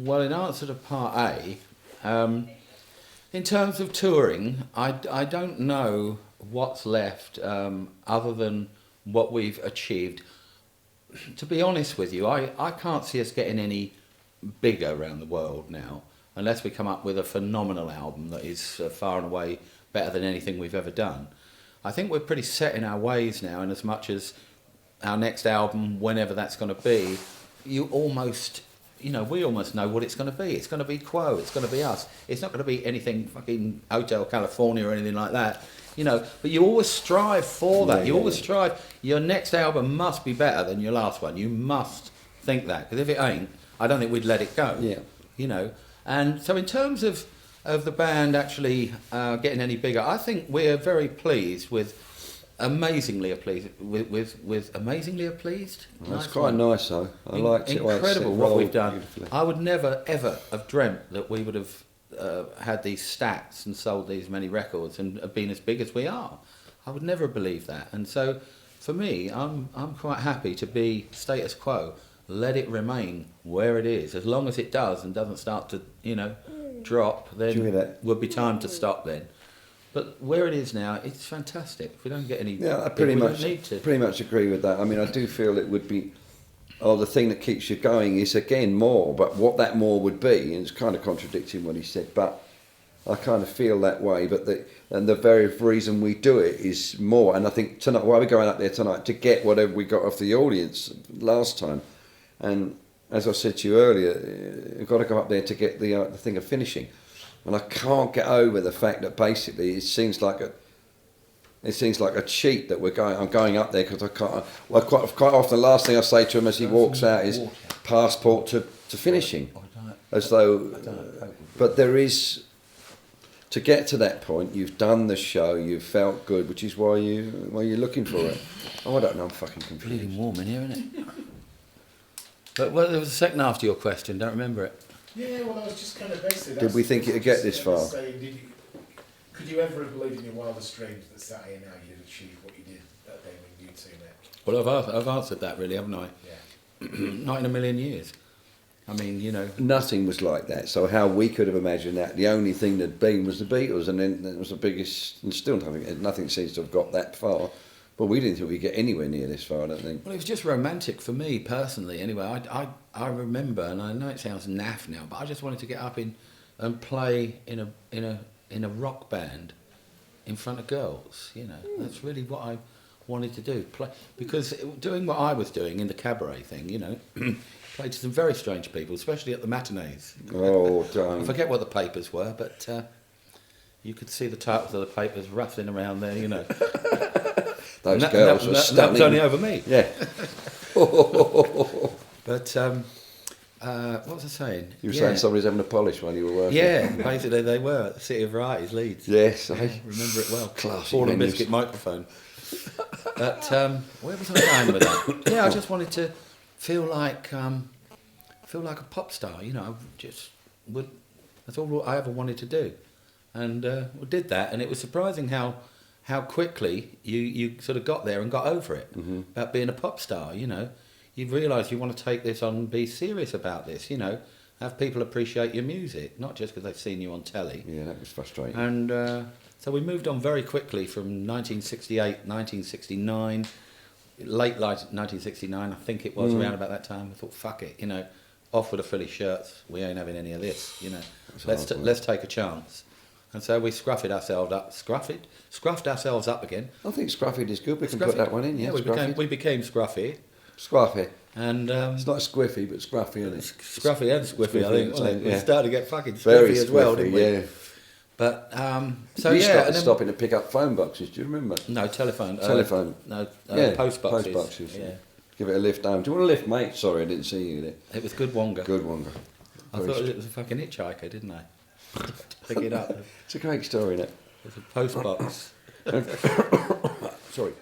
Well, in answer to part A, in terms of touring, I don't know what's left other than what we've achieved. To be honest with you, I can't see us getting any bigger around the world now, unless we come up with a phenomenal album that is far and away better than anything we've ever done. I think we're pretty set in our ways now, in as much as our next album, whenever that's going to be, we almost know what it's going to be. It's going to be Quo, it's going to be us. It's not going to be anything fucking Hotel California or anything like that, but you always strive for that. You always strive. Your next album must be better than your last one. You must think that, because if it ain't, I don't think we'd let it go. And so in terms of the band actually getting any bigger, I think we're very pleased with amazingly pleased. That's quite nice, though. I liked it. Incredible what we've done. Beautifully. I would never ever have dreamt that we would have had these stats and sold these many records and have been as big as we are. I would never believe that. And so, for me, I'm quite happy to be status quo. Let it remain where it is. As long as it does and doesn't start to, drop, then would be time to stop then. But where it is now, it's fantastic. If we don't get any, I pretty much agree with that. I mean, I do feel it would be. The thing that keeps you going is again more, but what that more would be, and it's kind of contradicting what he said. But I kind of feel that way. But the very reason we do it is more. And I think tonight, why we're going up there tonight, to get whatever we got off the audience last time. And as I said to you earlier, you've got to go up there to get the thing of finishing. And I can't get over the fact that basically it seems like a cheat that I'm going up there because I can't. Well, quite often the last thing I say to him as he walks out is passport to finishing, as though. But there is, to get to that point, you've done the show, you've felt good, which is why you're looking for it. Oh, I don't know, I'm fucking confused. Bleeding warm in here, isn't it? But there was a second after your question. Don't remember it. Yeah, well, I was just kind of basically... Did we think it'd get this far? Could you ever have believed in your wildest dreams that sat here now you'd achieve what you did that day when you two met? Well, I've answered that really, haven't I? Yeah. Not in a million years. I mean, Nothing was like that. So how we could have imagined that, the only thing that'd been was the Beatles, and then it was the biggest, and still nothing seems to have got that far. But we didn't think we'd get anywhere near this far, I don't think. Well, it was just romantic for me personally. Anyway, I remember, and I know it sounds naff now, but I just wanted to get up and play in a rock band in front of girls. That's really what I wanted to do. Play, because doing what I was doing in the cabaret thing, played to some very strange people, especially at the matinees. Oh, don't. I forget what the papers were, but you could see the titles of the papers rustling around there. Those girls were stunning. That was only over me. Yeah. But what was I saying? You were saying somebody's having a polish while you were working. Yeah, basically they were at the City of Varieties, Leeds. Yes, I remember it well. Classy Ball and biscuit microphone. But where was I going with that? Yeah, I just wanted to feel like a pop star. That's all I ever wanted to do, and we did that. And it was surprising how quickly you sort of got there and got over it about being a pop star. You realise you want to take this on and be serious about this. Have people appreciate your music, not just because they've seen you on telly. Yeah, that was frustrating. And so we moved on very quickly from 1968, 1969, late 1969, I think it was, around about that time. I thought, fuck it, off with the frilly shirts. We ain't having any of this. Let's take a chance. And so we scruffed ourselves up again. I think scruffy is good. We can put that one in. Yeah, we became scruffy. Scruffy. And it's not squiffy, but scruffy, isn't it? Scruffy and squiffy, I think. Wasn't it? Yeah. We started to get fucking very squiffy as well, didn't we? Yeah. But you started stopping to pick up phone boxes. Do you remember? No, telephone. Post boxes. Post boxes. Yeah. Give it a lift home. Do you want a lift, mate? Sorry, I didn't see you there. It was good Wonga. Good Wonga. I thought it was a fucking hitchhiker, didn't I? Pick it up. It's a great story, isn't it? It's a post box. Sorry.